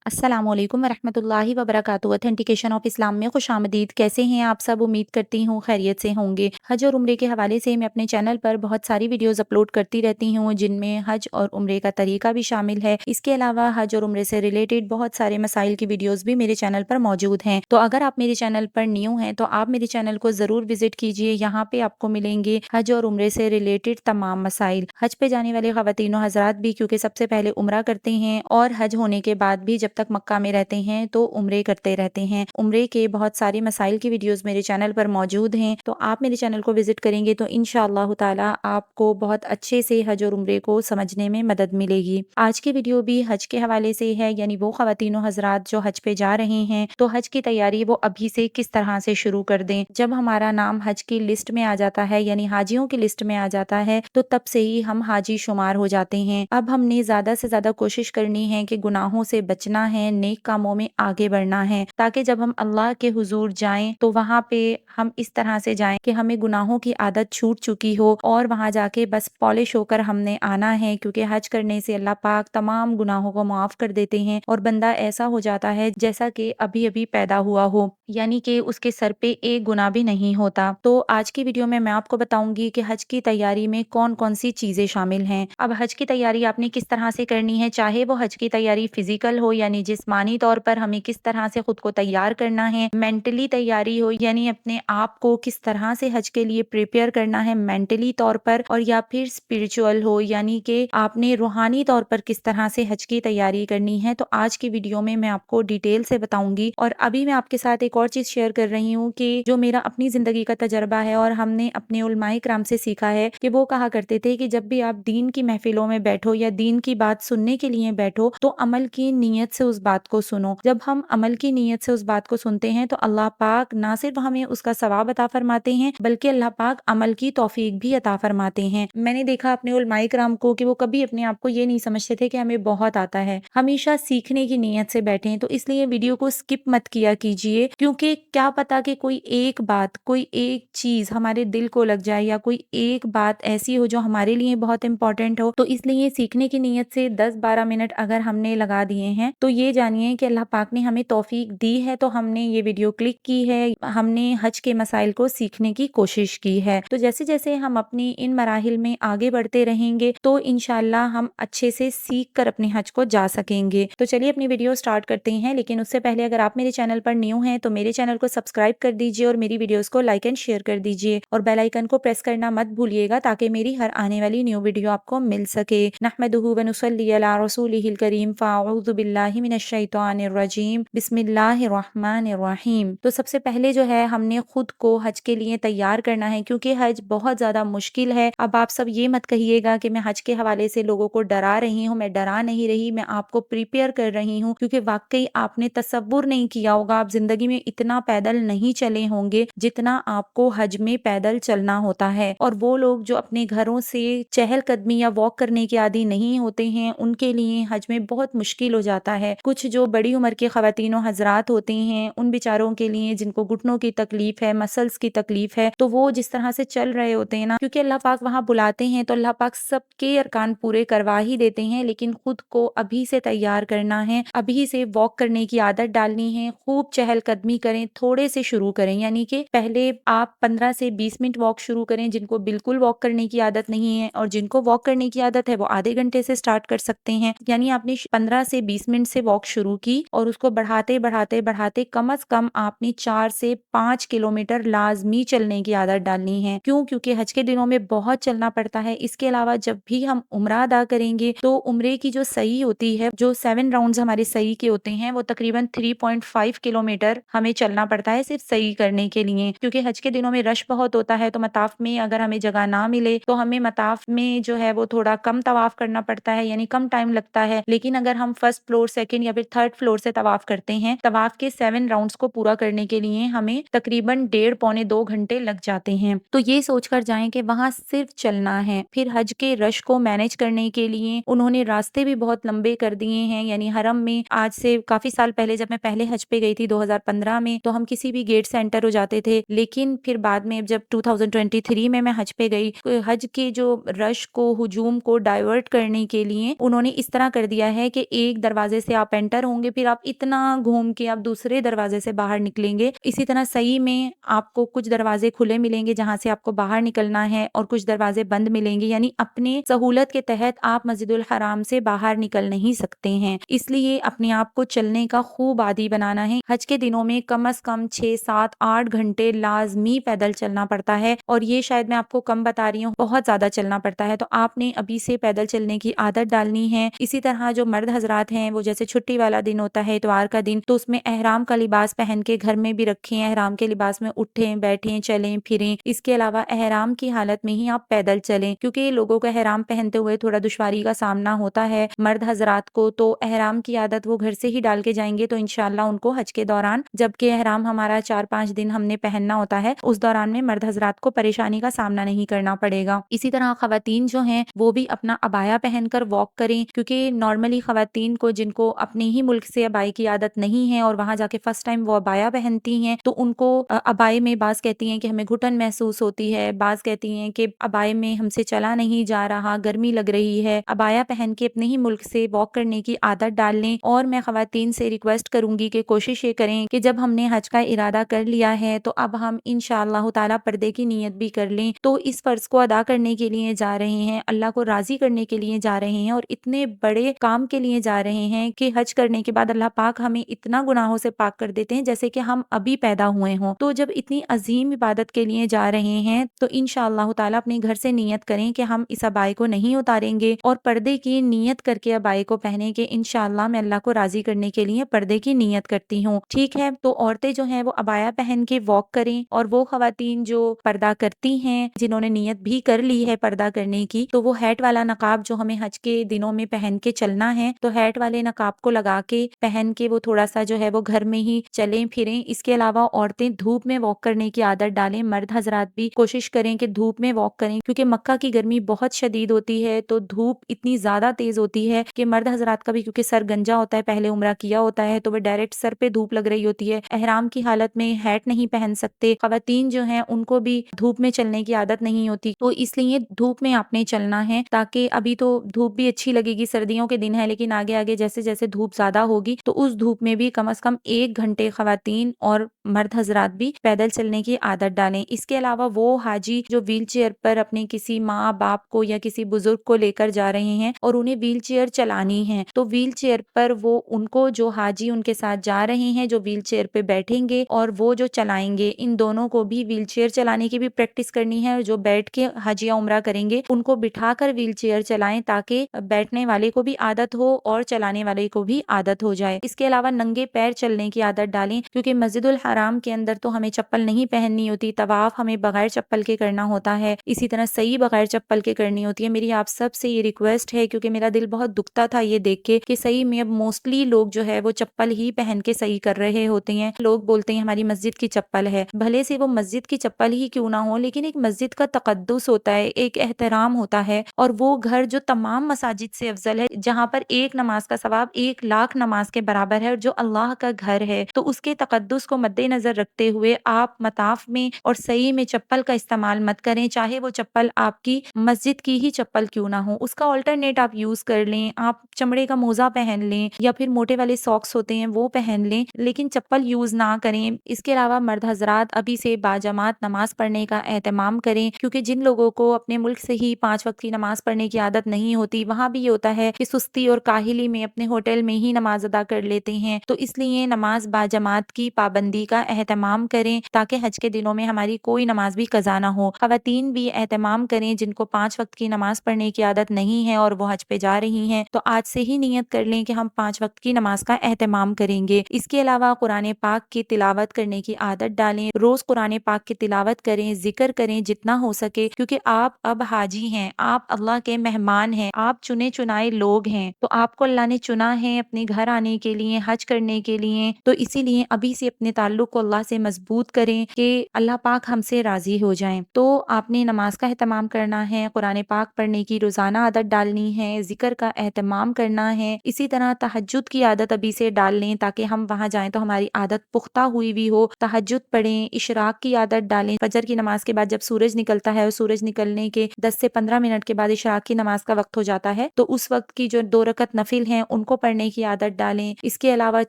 अस्सलाम वालेकुम वरहमतुल्लाहि वबरकातुहू। ऑथेंटिकेशन ऑफ इस्लाम में खुशामदीद। कैसे हैं आप सब? उम्मीद करती हूँ खैरियत से होंगे। हज और उम्रे के हवाले से मैं अपने चैनल पर बहुत सारी वीडियोस अपलोड करती रहती हूँ, जिनमें हज और उम्रे का तरीका भी शामिल है। इसके अलावा हज और उम्रे से रिलेटेड बहुत सारे मसाइल की वीडियोस भी मेरे चैनल पर मौजूद हैं। तो अगर आप मेरे चैनल पर न्यू हैं तो आप मेरे चैनल को ज़रूर विजिट कीजिए। यहाँ पे आपको मिलेंगे हज और उम्रे से रिलेटेड तमाम मसाइल। हज पे जाने वाले ख़वातीन और हज़रात भी क्योंकि सबसे पहले उम्रा करते हैं और हज होने के बाद भी जब तक मक्का में रहते हैं तो उम्रे करते रहते हैं। उम्रे के बहुत सारे मसाइल की वीडियोस मेरे चैनल पर मौजूद हैं, तो आप मेरे चैनल को विजिट करेंगे तो इंशाअल्लाह ताला आपको बहुत अच्छे से हज और उम्रे को समझने में मदद मिलेगी। आज की वीडियो भी हज के हवाले से है, यानी वो ख़वातीन और हज़रात जो हज पे जा रहे हैं तो हज की तैयारी वो अभी से किस तरह से शुरू कर दें। जब हमारा नाम हज की लिस्ट में आ जाता है, यानी हाजियों की लिस्ट में आ जाता है, तो तब से ही हम हाजी शुमार हो जाते हैं। अब हमने ज्यादा से ज्यादा कोशिश करनी है कि गुनाहों से बचना है, नेक कामों में आगे बढ़ना है, ताकि जब हम अल्लाह के हुजूर जाएं तो वहाँ पे हम इस तरह से जाएं कि हमें गुनाहों की आदत छूट चुकी हो और वहाँ जाके बस पॉलिश होकर हमने आना है। क्योंकि हज करने से अल्लाह पाक तमाम गुनाहों को माफ कर देते हैं और बंदा ऐसा हो जाता है जैसा कि अभी अभी पैदा हुआ हो, यानी कि उसके सर पे एक गुनाह भी नहीं होता। तो आज की वीडियो में मैं आपको बताऊंगी कि हज की तैयारी में कौन कौन सी चीजें शामिल हैं। अब हज की तैयारी आपने किस तरह से करनी है, चाहे वो हज की तैयारी फिजिकल हो यानी जिस्मानी तौर पर हमें किस तरह से खुद को तैयार करना है, मेंटली तैयारी हो यानी अपने आप को किस तरह से हज के लिए प्रिपेयर करना है मेंटली तौर पर, और या फिर स्पिरिचुअल हो यानी कि आपने रूहानी तौर पर किस तरह से हज की तैयारी करनी है। तो आज की वीडियो में मैं आपको डिटेल से बताऊंगी। और अभी मैं आपके साथ एक और चीज शेयर कर रही हूँ कि जो मेरा अपनी जिंदगी का तजर्बा है और हमने अपने उलमाए किराम से सीखा है कि वो कहा करते थे कि जब भी आप दीन की महफिलों में बैठो या दीन की बात सुनने के लिए बैठो तो अमल की नीयत से उस बात को सुनो। जब हम अमल की नीयत से उस बात को सुनते हैं तो अल्लाह पाक ना सिर्फ हमें उसका सवाब अता फरमाते हैं बल्कि अल्लाह पाक अमल की तौफीक भी अता फरमाते हैं। मैंने देखा अपने उलमाए किराम को कि वो कभी अपने आप को ये नहीं समझते थे कि हमें बहुत आता है, हमेशा सीखने की नीयत से बैठे हैं। तो इसलिए वीडियो को स्किप मत किया कीजिए, क्योंकि क्या पता कि कोई एक बात, कोई एक चीज हमारे दिल को लग जाए या कोई एक बात ऐसी हो जो हमारे लिए बहुत इंपॉर्टेंट हो। तो इसलिए सीखने की नीयत से 10-12 मिनट अगर हमने लगा दिए हैं तो ये जानिए कि अल्लाह पाक ने हमें तौफीक दी है, तो हमने ये वीडियो क्लिक की है, हमने हज के मसाइल को सीखने की कोशिश की है। तो जैसे जैसे हम अपनी इन मराहिल में आगे बढ़ते रहेंगे तो इंशाल्लाह हम अच्छे से सीख कर अपने हज को जा सकेंगे। तो चलिए अपनी वीडियो स्टार्ट करते हैं, लेकिन उससे पहले अगर आप मेरे चैनल पर न्यू हैं तो मेरे चैनल को सब्सक्राइब कर दीजिए और मेरी वीडियोस को लाइक एंड शेयर कर दीजिए और बेल आइकन को प्रेस करना मत भूलिएगा ताकि मेरी हर आने वाली न्यू वीडियो आपको मिल सके। नहमदुहु व नुसल्ली अला रसूलिहिल करीम, फ़अऊज़ु बिल्लाहि मिनश शैतानिर रजीम, बिस्मिल्लाहिर रहमानिर रहीम। तो सबसे पहले जो है हमने खुद को हज के लिए तैयार करना है, क्योंकि हज बहुत ज्यादा मुश्किल है। अब आप सब ये मत कहिएगा कि मैं हज के हवाले से लोगों को डरा रही हूँ, मैं डरा नहीं रही, मैं आपको प्रिपेयर कर रही हूँ, क्योंकि वाकई आपने तसव्वुर नहीं किया होगा, आप जिंदगी में इतना पैदल नहीं चले होंगे जितना आपको हज में पैदल चलना होता है। और वो लोग जो अपने घरों से चहलकदमी या वॉक करने के आदी नहीं होते हैं उनके लिए हज में बहुत मुश्किल हो जाता है। कुछ जो बड़ी उम्र के ख़वातीन हजरात होते हैं उन बेचारों के लिए जिनको घुटनों की तकलीफ है, मसल्स की तकलीफ है, तो वो जिस तरह से चल रहे होते हैं ना, क्योंकि अल्लाह पाक वहाँ बुलाते हैं तो अल्लाह पाक सबके अरकान पूरे करवा ही देते हैं, लेकिन खुद को अभी से तैयार करना है, अभी से वॉक करने की आदत डालनी है, खूब चहलकदमी करें, थोड़े से शुरू करें, यानी कि पहले आप 15 से 20 मिनट वॉक शुरू करें। जिनको बिल्कुल वॉक करने की आदत नहीं है और जिनको वॉक करने की आदत है वो आधे घंटे से स्टार्ट कर सकते हैं। यानी आपने 15 से 20 मिनट से वॉक शुरू की और उसको बढ़ाते बढ़ाते बढ़ाते कम से कम आपने 4 से 5 किलोमीटर लाजमी चलने की आदत डालनी है। क्यों? क्योंकि हज के दिनों में बहुत चलना पड़ता है। इसके अलावा जब भी हम उम्रा अदा करेंगे तो उम्रे की जो सही होती है, जो 7 राउंड्स हमारे सही के होते हैं, वो तकरीबन 3.5 किलोमीटर हमें चलना पड़ता है सिर्फ सही करने के लिए। क्योंकि हज के दिनों में रश बहुत होता है, तो मताफ में अगर हमें जगह ना मिले तो हमें मताफ में जो है वो थोड़ा कम तवाफ करना पड़ता है, यानी कम टाइम लगता है। लेकिन अगर हम फर्स्ट फ्लोर, सेकंड या फिर थर्ड फ्लोर से तवाफ करते हैं, तवाफ के 7 राउंड्स को पूरा करने के लिए हमें तकरीबन 1.5-पौने 2 घंटे लग जाते हैं। तो ये सोचकर जाएं कि वहां सिर्फ चलना है। फिर हज के रश को मैनेज करने के लिए उन्होंने रास्ते भी बहुत लंबे कर दिए हैं। यानी हरम में आज से काफी साल पहले जब मैं पहले हज पे गई थी 2015 में, तो हम किसी भी गेट से एंटर हो जाते थे, लेकिन फिर बाद में जब 2023 में मैं हज पे गई, हज के जो रश को, हुजूम को डाइवर्ट करने के लिए उन्होंने इस तरह कर दिया है कि एक दरवाजे से आप एंटर होंगे फिर आप इतना घूम के आप दूसरे दरवाजे से बाहर निकलेंगे। इसी तरह सही में आपको कुछ दरवाजे खुले मिलेंगे जहाँ से आपको बाहर निकलना है और कुछ दरवाजे बंद मिलेंगे, यानी अपने सहूलत के तहत आप मस्जिदुल हराम से बाहर निकल नहीं सकते हैं। इसलिए अपने आप को चलने का खूब आदी बनाना है। हज के दिनों में कम से कम 6, 7, 8 घंटे लाजमी पैदल चलना पड़ता है और ये शायद मैं आपको कम बता रही हूँ, बहुत ज्यादा चलना पड़ता है। तो आपने अभी से पैदल चलने की आदत डालनी है। इसी तरह जो मर्द हजरात हैं वो जैसे छुट्टी वाला दिन होता है इतवार का दिन, तो उसमें एहराम का लिबास पहन के घर में भी रखें, एहराम के लिबास में उठें बैठें चलें फिरें। इसके अलावा एहराम की हालत में ही आप पैदल चलें, क्योंकि लोगों को एहराम पहनते हुए थोड़ा दुश्वारी का सामना होता है मर्द हजरात को, तो एहराम की आदत वो घर से ही डाल के जाएंगे तो इंशाअल्लाह उनको हज के दौरान, जबकि एहराम हमारा 4-5 दिन हमने पहनना होता है, उस दौरान में मर्द हजरात को परेशानी का सामना नहीं करना पड़ेगा। इसी तरह खवातीन जो हैं वो भी अपना अबाया पहनकर वॉक करें, क्योंकि नॉर्मली खवातीन को जिनको अपने ही मुल्क से अबाई की आदत नहीं है और वहां जाके फर्स्ट टाइम वो अबाया पहनती हैं, तो उनको अबाए में बाज कहती हैं कि हमें घुटन महसूस होती है, बाज कहती हैं कि अबाए में हमसे चला नहीं जा रहा, गर्मी लग रही है। अबाया पहन के अपने ही मुल्क से वॉक करने की आदत डाल लें। और मैं खवातीन से रिक्वेस्ट करूंगी कि कोशिश ये करें कि जब हमने हज का इरादा कर लिया है तो अब हम इंशाअल्लाह ताला पर्दे की नीयत भी कर लें। तो इस फर्ज को अदा करने के लिए जा रहे हैं, अल्लाह को राजी करने के लिए जा रहे हैं और इतने बड़े काम के लिए जा रहे हैं कि हज करने के बाद अल्लाह पाक हमें इतना गुनाहों से पाक कर देते हैं जैसे कि हम अभी पैदा हुए हों। तो जब इतनी अजीम इबादत के लिए जा रहे हैं तो इंशाअल्लाह ताला अपने घर से नीयत करें कि हम इस अबाए को नहीं उतारेंगे और पर्दे की नीयत करके अबाए को पहने के इंशाअल्लाह मैं अल्लाह को राजी करने के लिए पर्दे की नीयत करती हूँ। ठीक है, तो औरतें जो हैं वो अबाया पहन के वॉक करें और वो खवातीन जो पर्दा करती हैं, जिन्होंने नीयत भी कर ली है पर्दा करने की, तो वो हैट वाला नकाब जो हमें हज के दिनों में पहन के चलना है, तो हैट वाले नकाब को लगा के पहन के वो थोड़ा सा जो है वो घर में ही चलें फिरें। इसके अलावा औरतें धूप में वॉक करने की आदत डालें, मर्द हजरात भी कोशिश करें कि धूप में वॉक करें, क्योंकि मक्का की गर्मी बहुत शदीद होती है, तो धूप इतनी ज्यादा तेज होती है कि मर्द हजरात का भी, क्योंकि सर गंजा होता है, पहले उम्रा किया होता है, तो वो डायरेक्ट सर पे धूप लग रही होती है, एहराम की हालत में हैट नहीं पहन सकते। खवातीन जो हैं उनको भी धूप में चलने की आदत नहीं होती, तो इसलिए धूप में आपने चलना है, ताकि अभी तो धूप भी अच्छी लगेगी, सर्दियों के दिन है, लेकिन आगे आगे जैसे जैसे धूप ज्यादा होगी तो उस धूप में भी कम से कम 1 घंटे खवातीन और मर्द हजरात भी पैदल चलने की आदत डालें। इसके अलावा वो हाजी जो व्हील चेयर पर अपने किसी माँ बाप को या किसी बुजुर्ग को लेकर जा रहे हैं और उन्हें व्हील चेयर चलानी है, तो व्हील चेयर पर वो उनको जो हाजी उनके साथ जा रहे हैं जो व्हील चेयर पे बैठेंगे और वो जो चलाएंगे, इन दोनों को भी व्हील चेयर चलाने की भी प्रैक्टिस करनी है। और जो बैठ के हजिया उम्रा करेंगे उनको बिठाकर व्हील चेयर चलाएं, ताकि बैठने वाले को भी आदत हो और चलाने वाले को भी आदत हो जाए। इसके अलावा नंगे पैर चलने की आदत डालें, क्योंकि मस्जिदुल हराम के अंदर तो हमें चप्पल नहीं पहननी होती, तवाफ हमें बगैर चप्पल के करना होता है, इसी तरह सही बगैर चप्पल के करनी होती है। मेरी आप सब से ये रिक्वेस्ट है, क्योंकि मेरा दिल बहुत दुखता था ये देख के कि सही में अब मोस्टली लोग जो है वो चप्पल ही पहन के सही कर रहे होते हैं। लोग बोलते हैं हमारी मस्जिद की चप्पल है, भले से वो मस्जिद की चप्पल ही क्यों ना हो, लेकिन एक मस्जिद का तकद्दुस होता है, एक एहतराम होता है, और वो घर जो तमाम मसाजिद से अफजल है, जहाँ पर एक नमाज का सवाब 1 लाख नमाज के बराबर है, और जो अल्लाह का घर है, तो उसके तकद्दुस को मद्देनजर रखते हुए आप मताफ में और सही में चप्पल का इस्तेमाल मत करें, चाहे वो चप्पल आपकी मस्जिद की ही चप्पल क्यों ना हो, उसका ऑल्टरनेट आप यूज कर लें, आप चमड़े का मोजा पहन लें या फिर मोटे वाले सॉक्स होते हैं वो पहन लें, लेकिन चप्पल यूज ना करें। इसके अलावा मर्द हजरात अभी से बाजमात नमाज पढ़ने का एहतमाम करें, क्योंकि जिन लोगों को अपने मुल्क से ही 5 वक्त की नमाज पढ़ने की आदत नहीं होती, वहाँ भी ये होता है कि सुस्ती और काहिली में अपने होटल में ही नमाज अदा कर लेते हैं, तो इसलिए नमाज बाजमात की पाबंदी का एहतमाम करें, ताकि हज के दिनों में हमारी कोई नमाज भी कज़ा ना हो। खवातीन भी एहतमाम करें जिनको 5 वक्त की नमाज पढ़ने की आदत नहीं है और वो हज पे जा रही हैं, तो आज से ही नियत कर लें कि हम 5 वक्त की नमाज का एहतमाम करेंगे। इसके अलावा कुरान पाक की तिलावत करने की आदत डालें, रोज कुरान पाक की तिलावत करें, जिक्र करें जितना हो सके, क्योंकि आप अब हाजी हैं, आप अल्लाह के मेहमान हैं, आप चुने चुनाए लोग हैं, तो आपको अल्लाह ने चुना है अपने घर आने के लिए, हज करने के लिए, तो इसीलिए अभी से अपने ताल्लुक को अल्लाह से मजबूत करें कि अल्लाह पाक हमसे राजी हो जाएं। तो आपने नमाज का एहतमाम करना है, कुरान पाक पढ़ने की रोजाना आदत डालनी है, जिक्र का एहतमाम करना है, इसी तरह तहज्जुद की आदत अभी से डाल लें, ताकि हम वहां जाएं तो हमारी आदत पुख्ता हुई भी हो। तहज्जुद पढ़ें, इशराक की आदत डालें, फजर की नमाज के बाद जब सूरज निकलता है और सूरज निकलने के 10 से 15 मिनट के बाद इशराक की नमाज का वक्त हो जाता है, तो उस वक्त की जो 2 रकत नफिल हैं उनको پڑھنے کی عادت ڈالیں، اس کے علاوہ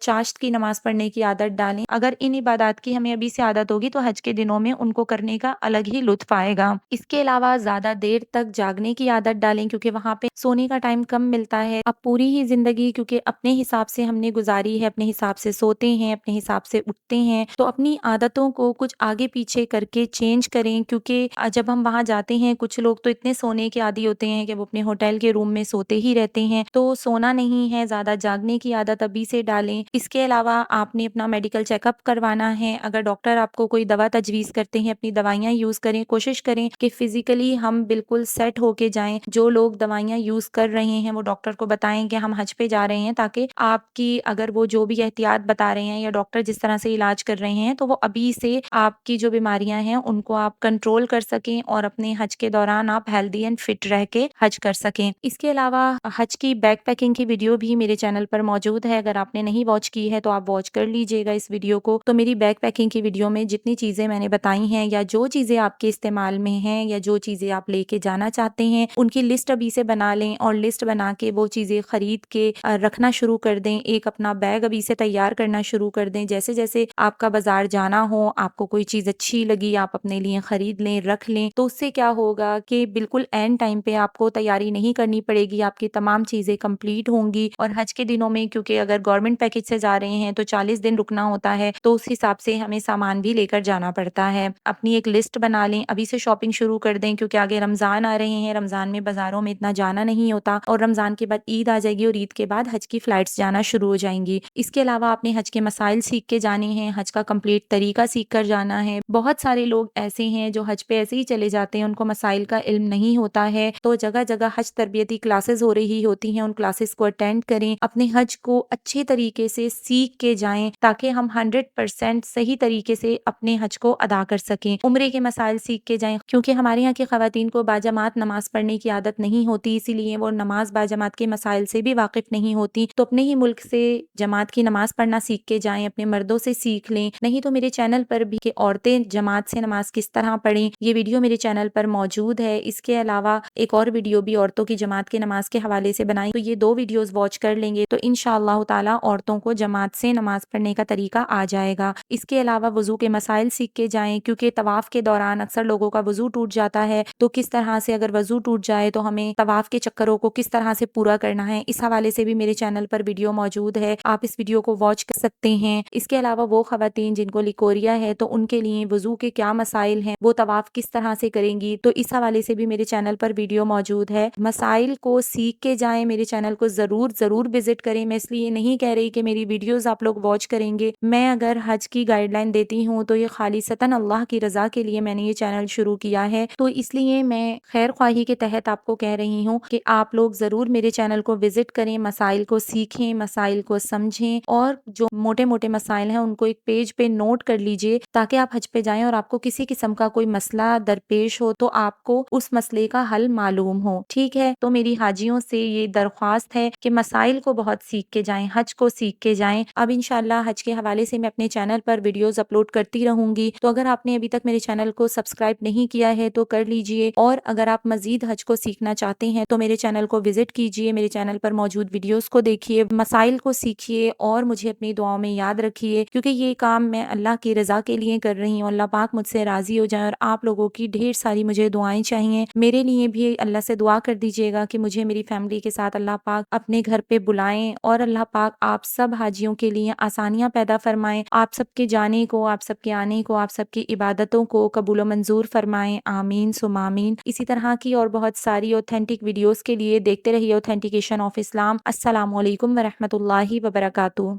چاشت کی نماز پڑھنے کی عادت ڈالیں۔ اگر ان عبادات کی ہمیں ابھی سے عادت ہوگی تو حج کے دنوں میں ان کو کرنے کا الگ ہی لطف آئے گا۔ اس کے علاوہ زیادہ دیر تک جاگنے کی عادت ڈالیں، کیونکہ وہاں پہ سونے کا ٹائم کم ملتا ہے۔ اب پوری ہی زندگی کیونکہ اپنے حساب سے ہم نے گزاری ہے، اپنے حساب سے سوتے ہیں، اپنے حساب سے اٹھتے ہیں، تو اپنی عادتوں کو کچھ آگے پیچھے کر کے چینج کریں، کیونکہ جب ہم وہاں جاتے ہیں کچھ لوگ تو اتنے سونے کے عادی ہوتے ہیں کہ وہ اپنے ہوٹل کے روم میں سوتے ہی رہتے ہیں، تو سونا نہیں ہے، زیادہ جاگنے کی عادت ابھی سے ڈالیں۔ اس کے علاوہ آپ نے اپنا میڈیکل چیک اپ کروانا ہے، اگر ڈاکٹر آپ کو کوئی دوا تجویز کرتے ہیں اپنی دوائیاں یوز کریں، کوشش کریں کہ فزیکلی ہم بالکل سیٹ ہو کے جائیں۔ جو لوگ دوائیاں یوز کر رہے ہیں وہ ڈاکٹر کو بتائیں کہ ہم حج پہ جا رہے ہیں، تاکہ آپ کی اگر وہ جو بھی احتیاط بتا رہے ہیں یا ڈاکٹر جس طرح سے علاج کر رہے ہیں تو وہ ابھی سے آپ کی جو بیماریاں ہیں ان کو آپ کنٹرول کر سکیں اور اپنے حج کے دوران آپ ہیلدی اینڈ فٹ رہ کے حج کر سکیں۔ اس کے علاوہ حج کی بیک پیکنگ کی ویڈیو بھی میرے چینل پر موجود ہے، اگر آپ نے نہیں واچ کی ہے تو آپ واچ کر لیجئے گا اس ویڈیو کو۔ تو میری بیک پیکنگ کی ویڈیو میں جتنی چیزیں میں نے بتائی ہیں یا جو چیزیں آپ کے استعمال میں ہیں یا جو چیزیں آپ لے کے جانا چاہتے ہیں ان کی لسٹ ابھی سے بنا لیں اور لسٹ بنا کے وہ چیزیں خرید کے رکھنا شروع کر دیں۔ ایک اپنا بیگ ابھی سے تیار کرنا شروع کر دیں، جیسے جیسے آپ کا بازار جانا ہو، آپ کو کوئی چیز اچھی لگی آپ اپنے لیے خرید لیں، رکھ لیں، تو اس سے کیا ہوگا کہ بالکل اینڈ ٹائم پہ آپ کو تیاری نہیں کرنی پڑے گی، آپ کی تمام چیزیں کمپلیٹ ہوں گی۔ اور حج کے دنوں میں کیونکہ اگر گورنمنٹ پیکج سے جا رہے ہیں تو 40 دن رکنا ہوتا ہے، تو اس حساب سے ہمیں سامان بھی لے کر جانا پڑتا ہے۔ اپنی ایک لسٹ بنا لیں، ابھی سے شاپنگ شروع کر دیں، کیونکہ آگے رمضان آ رہے ہیں، رمضان میں بازاروں میں اتنا جانا نہیں ہوتا اور رمضان کے بعد عید آ جائے گی اور عید کے بعد حج کی فلائٹس جانا شروع ہو جائیں گی۔ اس کے علاوہ آپ نے حج کے مسائل سیکھ کے جانے ہیں، حج کا کمپلیٹ طریقہ سیکھ کر جانا ہے۔ بہت سارے لوگ ایسے ہیں جو حج پہ ایسے ہی چلے جاتے ہیں، ان کو مسائل کا علم نہیں ہوتا ہے، تو جگہ جگہ حج تربیتی کلاسز ہو رہی ہوتی ہیں، ان کلاسز کو اٹینڈ کریں، اپنے حج کو اچھے طریقے سے سیکھ کے جائیں تاکہ ہم 100% صحیح طریقے سے اپنے حج کو ادا کر سکیں۔ عمرے کے مسائل سیکھ کے جائیں، کیونکہ ہمارے یہاں کی خواتین کو باجماعت نماز پڑھنے کی عادت نہیں ہوتی، اسی لیے وہ نماز باجماعت کے مسائل سے بھی واقف نہیں ہوتی، تو اپنے ہی ملک سے جماعت کی نماز پڑھنا سیکھ کے جائیں، اپنے مردوں سے سیکھ لیں، نہیں تو میرے چینل پر بھی کہ عورتیں جماعت سے نماز کس طرح پڑھیں، یہ ویڈیو میرے چینل پر موجود ہے۔ اس کے علاوہ ایک اور ویڈیو بھی عورتوں کی جماعت کی نماز کے حوالے سے بنائی، تو یہ 2 ویڈیوز واچ کر لیں گے تو انشاءاللہ تعالی عورتوں کو جماعت سے نماز پڑھنے کا طریقہ آ جائے گا۔ اس کے علاوہ وضو کے مسائل سیکھ کے جائیں، کیونکہ طواف کے دوران اکثر لوگوں کا وضو ٹوٹ جاتا ہے، تو کس طرح سے اگر وضو ٹوٹ جائے تو ہمیں طواف کے چکروں کو کس طرح سے پورا کرنا ہے، اس حوالے سے بھی میرے چینل پر ویڈیو موجود ہے، آپ اس ویڈیو کو واچ کر سکتے ہیں۔ اس کے علاوہ وہ خواتین جن کو لیکوریا ہے تو ان کے لیے وضو کے کیا مسائل ہیں، وہ طواف کس طرح سے کریں گی، تو اس حوالے سے بھی میرے چینل پر ویڈیو موجود ہے۔ مسائل کو سیکھ کے جائیں، میرے چینل کو ضرور وزٹ کریں۔ میں اس لیے نہیں کہہ رہی کہ میری ویڈیوز آپ لوگ واچ کریں گے، میں اگر حج کی گائیڈ لائن دیتی ہوں تو یہ خالصتاً اللہ کی رضا کے لیے میں نے یہ چینل شروع کیا ہے، تو اس لیے میں خیر خواہی کے تحت آپ کو کہہ رہی ہوں کہ آپ لوگ ضرور میرے چینل کو وزٹ کریں، مسائل کو سیکھیں، مسائل کو سمجھیں، اور جو موٹے موٹے مسائل ہیں ان کو ایک پیج پہ نوٹ کر لیجئے تاکہ آپ حج پہ جائیں اور آپ کو کسی قسم کا کوئی مسئلہ درپیش ہو تو آپ کو اس مسئلے کا حل معلوم ہو، ٹھیک ہے؟ تو میری حاجیوں سے یہ درخواست ہے کہ مسائل کو بہت سیکھ کے جائیں، حج کو سیکھ کے جائیں۔ اب انشاءاللہ حج کے حوالے سے میں اپنے چینل پر ویڈیوز اپلوڈ کرتی رہوں گی، تو اگر آپ نے ابھی تک میرے چینل کو سبسکرائب نہیں کیا ہے تو کر لیجئے، اور اگر آپ مزید حج کو سیکھنا چاہتے ہیں تو میرے چینل کو وزٹ کیجئے، میرے چینل پر موجود ویڈیوز کو دیکھیے، مسائل کو سیکھیے اور مجھے اپنی دعاؤں میں یاد رکھیے، کیونکہ یہ کام میں اللہ کی رضا کے لیے کر رہی ہوں، اللہ پاک مجھ سے راضی ہو جائے، اور آپ لوگوں کی ڈھیر ساری مجھے دعائیں چاہیے۔ میرے لیے بھی اللہ سے دعا کر دیجیے گا کہ مجھے میری فیملی کے ساتھ اللہ پاک اپنے گھر پہ بلائیں، اور اللہ پاک آپ سب حاجیوں کے لیے آسانیاں پیدا فرمائیں، آپ سب کے جانے کو، آپ سب کے آنے کو، آپ سب کی عبادتوں کو قبول و منظور فرمائیں، آمین ثم آمین۔ اسی طرح کی اور بہت ساری اوتھینٹک ویڈیوز کے لیے دیکھتے رہیے اوتھینٹیکیشن آف اسلام۔ السلام علیکم ورحمۃ اللہ وبرکاتہ۔